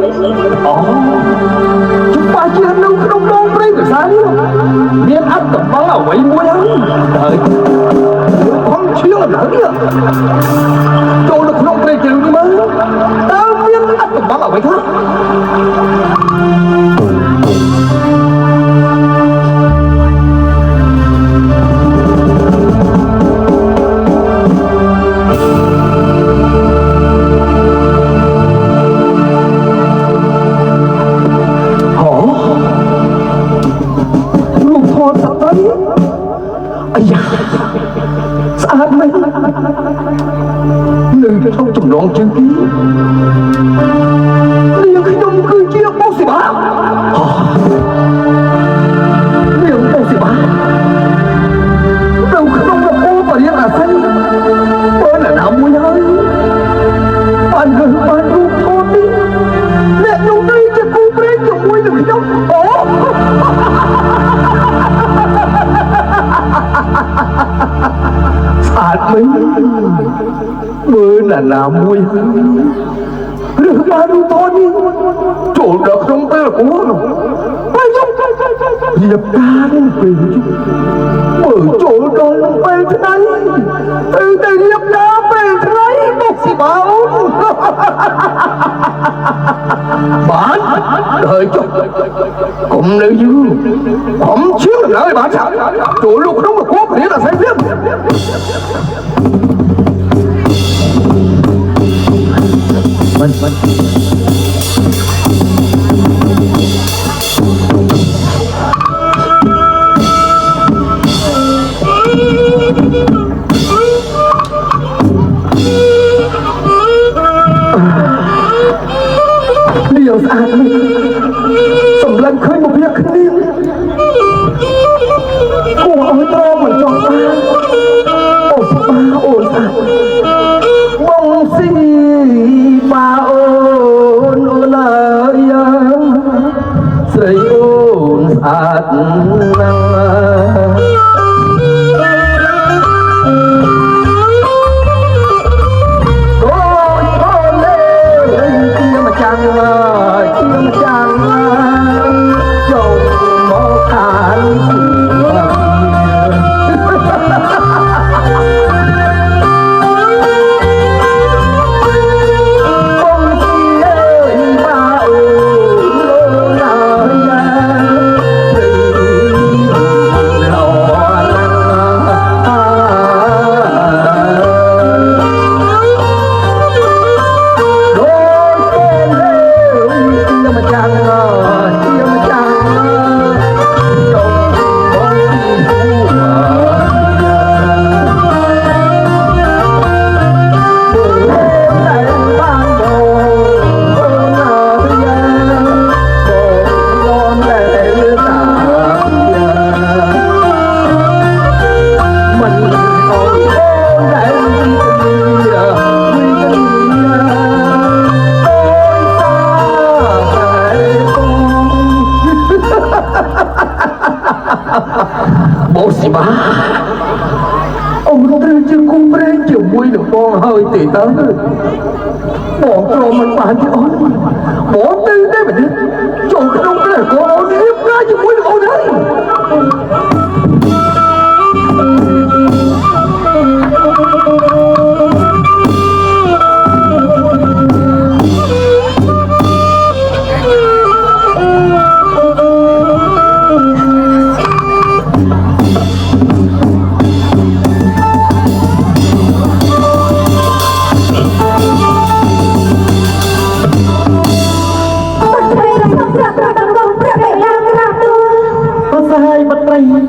អូច្បាស់ជានៅក្នុងដងព្រៃភាសានេះមានអត្តបលអ្វីមួយហើយខំឈៀងដល់នេះចូលនៅក្នុងព្រៃជ្រៅនេះមើលតើមានអត្តបលអ្វីខ្លះស្អាតមែននៅក្នុងចំណងជើងពីនាងខ្ញុំគឺជាបូស៊ីបានាងបូស៊ីបានៅក្នុងរបបបរិយាអាស័យបើណាមួយហើយបានរូបថតនេះអ្នកខ្ញុំនេះជាគូព្រេងជាមួយនឹងខ្ញុំអូស្អាតមែនមើលណាមួយឬបានរូបថតនេះចូលដល់ក្នុងពេលគួរបើខ្ញុំរៀបការនឹងពេលមើលចូលដល់ពេលថ្ងៃទៅរៀបការពេលថ្ងៃមកស៊ីបោបានហើយចុះកុំនៅយូរកុំឈឺឡើយបានចូលលោកក្នុងមកគោព្រាដល់ស្អីព្រាមមិននាងស្អាតនេះសម្លឹងឃើញមកវាគ្នាគួរឲ្យត្រមមិនចង់បានអូស្បាអូស្អាតបងស៊ីបាអូនអើយស្រីអូនស្អាតណាស់បូស៊ីបាអូនត្រូវជាគូព្រេងជាមួយនឹងបងហើយទេតើបងព្រមមិនបានទេអូនបងទៅទេមែនចូលក្នុងព្រះកូនអូនរៀបការជាមួយនឹងអូនហើយ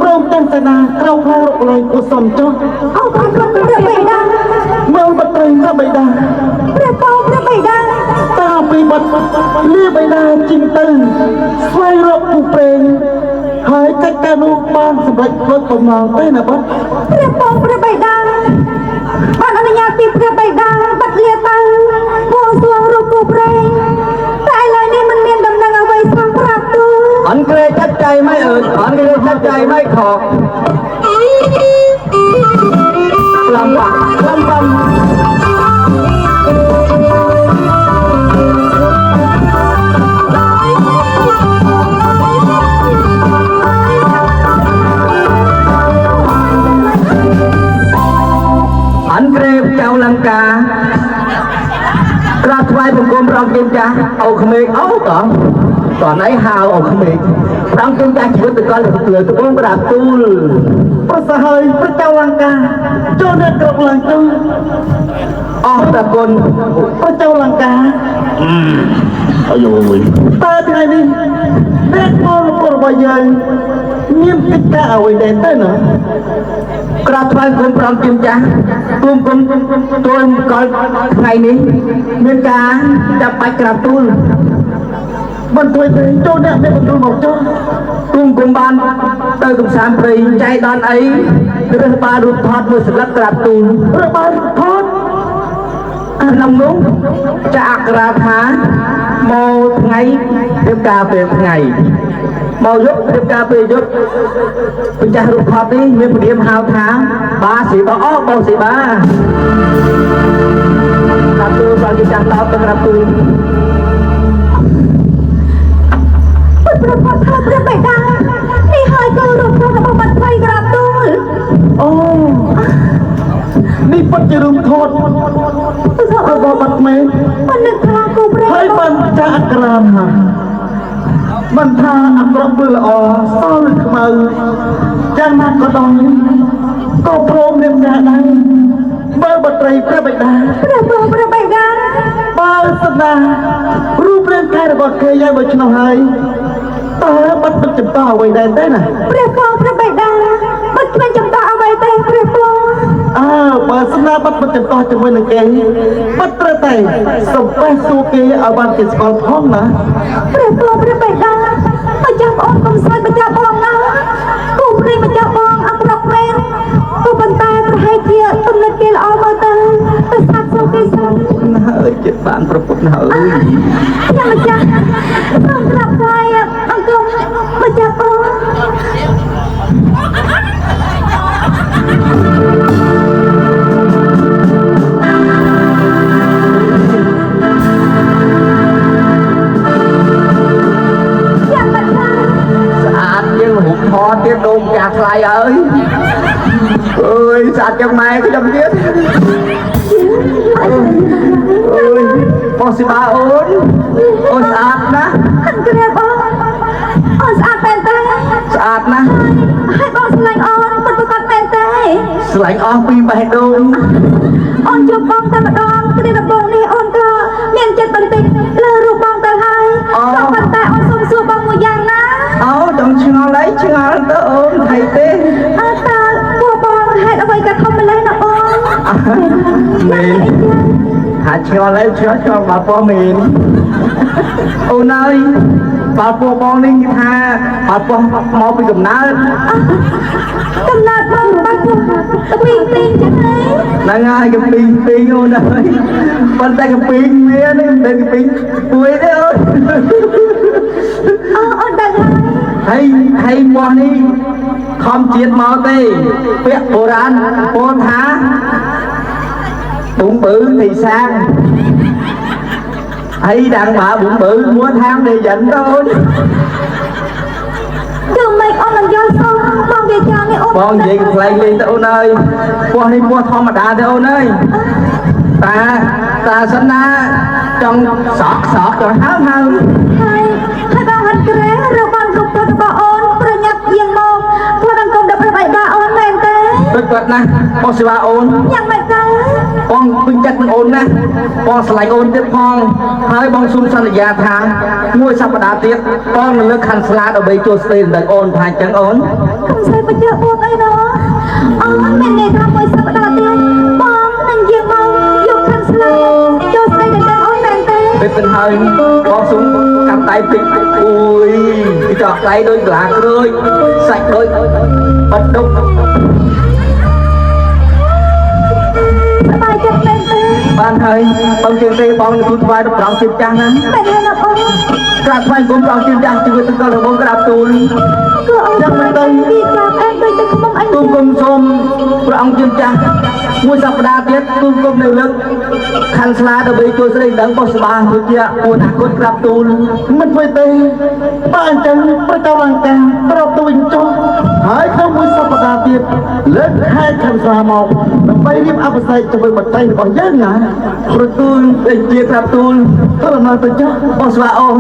ព្រមទាំងសេនាក្រោកឡើងរកលែងឧសមចុះអោព្រះព្រះបិតាមើលបត្រីព្រះបិតាព្រះពងព្រះបិតាតាពីបាត់លាបិតាជីងទៅស្វែងរកគូព្រេងហើយកិច្ចការនោះបានសម្រេចធ្វើបំណងទេណាបាត់ព្រះពងព្រះបិតាបានអនុញ្ញាតពីព្រះបិតាបាត់លាទៅវងសួងរកគូព្រេងតែឥឡូវនេះមិនមានដំណឹងអ្វីស្រាប់ប្រាប់ទូអនក្រេចាត់ใจไม่អនក្រេចាត់ใจไม่ខកลำบากลำบาก ថ្លៃបង្គំប្រងជើងចាស់អូក្មេងអូតោះណៃហៅអូក្មេងប្រងជើងចាស់ជីវិតទៅកលលើត្បូងក្រាបទូលប្រសើរហើយព្រះចៅលង្កាចូលអ្នកគ្រប់ឡើងចុះអស់តែគុណព្រះចៅលង្កាអាយយតើថ្ងៃនេះអ្នកមករបស់យើងមានកិច្ចការអ្វីដែរទៅណាក្រាបថ្វាយគុំប្រងជើងចាស់គុំទូលកលថ្ងៃនេះមានការចាប់បាច់ក្រាបទូលមិនធ្វើទេចូលអ្នកមានបន្ទូលមកចុះគុំបានទៅកំសាន្តព្រៃចៃដន្យអីរើសបានរូបថតមួយសន្លឹកក្រាបទូលរើសបានថតក្នុងនោះចាអក្រាថាមកថ្ងៃរៀបការពេលថ្ងៃមកយប់រៀបការពេលយប់ម្ចាស់រូបថតនេះមានព្រាមហៅថាបាស៊ីបាអូបោស៊ីបាក្រាបទូលបានគេចាំតោទៅក្រាបទូលព្រះពុទ្ធព្រះបិតានេះហើយគឺរូបថតរបស់បាត់ថ្លៃក្រាបទូលអូនេះពិតជារឿងថតរបស់បាត់មេមិននឹកថាគូព្រះហើយបានចាអក្រាមហ่ะមិនថាអក្រក់ឬល្អសឬខ្មៅយ៉ាងណាក៏ដោយក៏ព្រមរៀបការដែរបើបត្រីព្រះបិតាព្រះបិតាបើស្ដារូបរាងកាយរបស់គេយ៉ាងដូច្នោះហើយតើបាត់ទឹកចំតអ្វីដែរទេណាព្រះបិតាបាត់គ្មានចំតអ្វីទេព្រះពងបើស្នាបាត់មិនចំតជាមួយនឹងគេបាត់ត្រូវតែសំពះសួរគេឲ្យបានគេស្គាល់ផងណាព្រះបិតាម្ចាស់បងកុំស្អីម្ចាស់បងណាគូព្រីម្ចាស់បងអក្រក់មែនគូប៉ុន្តែប្រហែលជាទំនិញគេល្អមកទៅសាប់សួរគេសិនណាអើយចិត្តបានប្រពុតណាអើយចាំម្ចាស់សូមក្រាបថ្វាយអង្គម្ចាស់បងទៀតដូងចាស់ថ្លៃអើយអើយស្អាតយ៉ាងម៉ែខ្ញុំទៀតអើយបងស៊ីបាអូនស្អាតណាស់គ្រាបងអូនស្អាតមែនទេស្អាតណាស់ហើយបងស្លាញ់អូនមិនប្រកបមែនទេស្លាញ់អស់ពីបេះដូងអូនជួបបងតែម្ដងគ្រាដំបូងនេះអូនក៏មានចិត្តបន្តិចលើរូបបងទៅហើយក៏ប៉ុន្តែអូនសុំសួរបងមួយយ៉ាងណាចង់ឆ្ងល់អីឆ្ងល់ទៅអូនថៃទេតើពួកបងហេតុអ្វីក៏ធំម្លេះណាអូនមែនហាឆ្ងល់អីឆ្ងល់បើពោះមែនអូនអើយបើពួកបងនេះនិយាយថាបើពោះមកពីកំណើតបងបាច់ទៅពីចឹងហ្នឹងហើយកំពីអូនអើយប៉ុន្តែកំពីមាននេះមិនកំពីពួយទេអូនអូនដឹងហើយមកនេះខំជាតិមកទេពាក្យបុរាណពោលថាបុំបឺទីសាងហើយดังបើបុំបឺមួយថាងđể dẫnទៅអូនគឺមិនអូននឹងយកសោះបងវាចានេះអូនបងនិយាយខ្លែងលេងទៅអូនអើយពោះនេះពោះធម្មតាទេអូនអើយតាសិនណាចង់សក់ចង់ហើហើយបងហត់ក្រែរបងគ្រប់ទៅរបស់អូនប្រញាប់យាងមកធ្វើដល់គុំដល់ព្រះបិតាអូនមែនទេគាត់ណាបងសេវាអូនយ៉ាងម៉េចទៅបងពេញចិត្តនឹងអូនណាបងស្រឡាញ់អូនទៀតផងហើយបងសុំសន្យាថាមួយសប្តាហ៍ទៀតបងនឹងលើកខាន់ស្លាដើម្បីជួបស្ដីដល់អូនថាអញ្ចឹងអូនខ្ញុំស្អីបញ្ជាក់ពួកអីណោះអូនមានន័យថាមួយសប្តាហ៍ទៀតបងនឹងយាងមកយកខាន់ស្លាជួបស្ដីដល់អូនមែនទេពេលទៅហើយបងសុំកាន់ដៃពេកអូយពីចោះដៃដូចក្លាក្រួយសាច់ដូចបិទដុកសប្បាយចិត្តមែនទេបានហើយបងជើងទេបងនឹងទូថ្វាយដល់ប្រងជើងចាស់ណាមែនទេណាបងក្រាបថ្វាយគុំប្រងជើងចាស់ជួយទាំងកលរបស់ក្រាបទូលគឺអត់ចាំមិនដឹងពីក្រាបអែដូចទៅខ្ញុំអញទូគុំសូមព្រះអង្គជើងចាស់មួយសប្តាហ៍ទៀតទូគុំនៅលើកខាន់ស្លាដើម្បីជួយស្រីដឹងបោះស្បាដូចជាអនាគតក្រាបទូលមិនធ្វើទេបើអញ្ចឹងព្រះចៅលង្កាត្រប់ទៅវិញចុះហើយក្នុងមួយសប្តាហ៍ទៀតលើកខែខាន់ស្លាមក ដើម្បីរៀបអបិសេកជាមួយបតីរបស់យើងណា ប្រទូលដូចជាប្រាប់ទូល ទៅដំណើរទៅចុះ បងស្វាអូន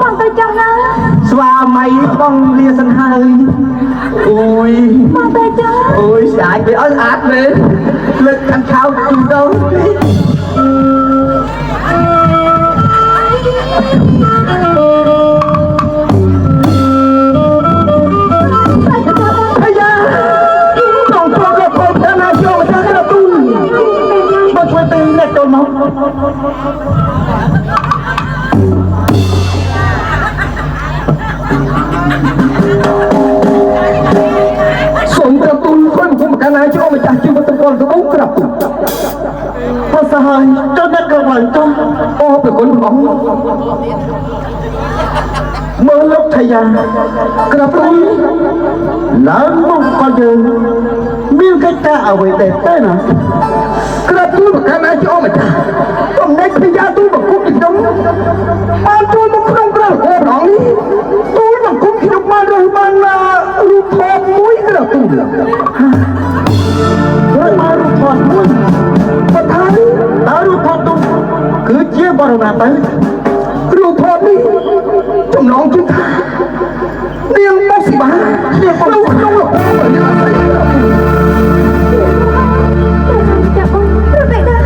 បងទៅចង់ណា ស្វាម៉ៃបងលាសិនហើយអូយ បងទៅចង់ អូយស្អាតវាអត់ស្អាតមែនលើកខាងខោជូនទៅ អាយ៉ាต้องប្រកបទៅណាចូលទៅណាទូមកជួយទៅអ្នកចូលមក សូមប្រាប់ទូលខ្លួនខ្ញុំកាលណាចូលម្ចាស់ជីវិតទាំងពលទៅក្រាប់ទូល បើសហើយចុះអ្នកក៏ឡើងចុះ អូប្រគុណព្រះអង្គ មើលលោកថយាក្រាប់ទូឡើងមកក៏យើងមានកិច្ចការអ្វីដែរទេណា ក្រាប់ទូលកាលណាចូលម្ចាស់តំណែងភយាទូលបង្គំខ្ញុំបានចូលមកក្នុងព្រះហរងនេះទូលបង្គំខ្ញុំបានរើសបានរូបថតមួយក្រាប់ទូល ហើយមករូបថតមួយ ប៉ុន្តែ តើរូបថតនោះគឺជាបរណាទៅ គ្រូថតនេះចំណងជើងថានាងមកសិបានាងក្នុងក្នុងលោកយ៉ាងណា ចាបងព្រះបិតា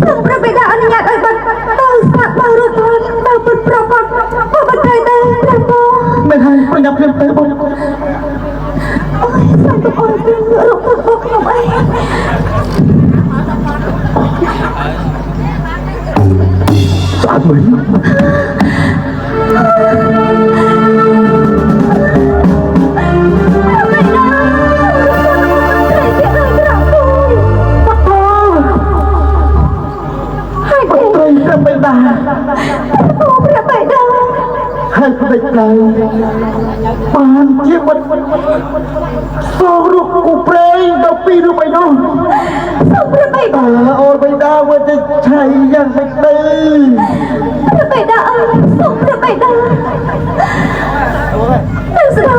សូមព្រះបិតាអនុញ្ញាតឲ្យបាត់ទៅស្លាប់បើរួចទៅពិតប្រកបបើមិនត្រូវទេព្រះបង មិនហើយប្រញាប់ភ្លាមទៅបង អូយសូមទុកអរគុណរកទឹកមកខ្ញុំអី ស្អាតមើល ត្រីព្រះបិតា ព្រះបិតា ហើយផ្ដេចឡើយបានជាបុត្រសោរូបគូព្រេងដល់ពីររូបឯនោះ សូមព្រះបិតា អូនបិតាមកទៅឆៃយ៉ាងម៉េចទៅ ព្រះបិតាអើយសូមព្រះបិតានៅស្ដា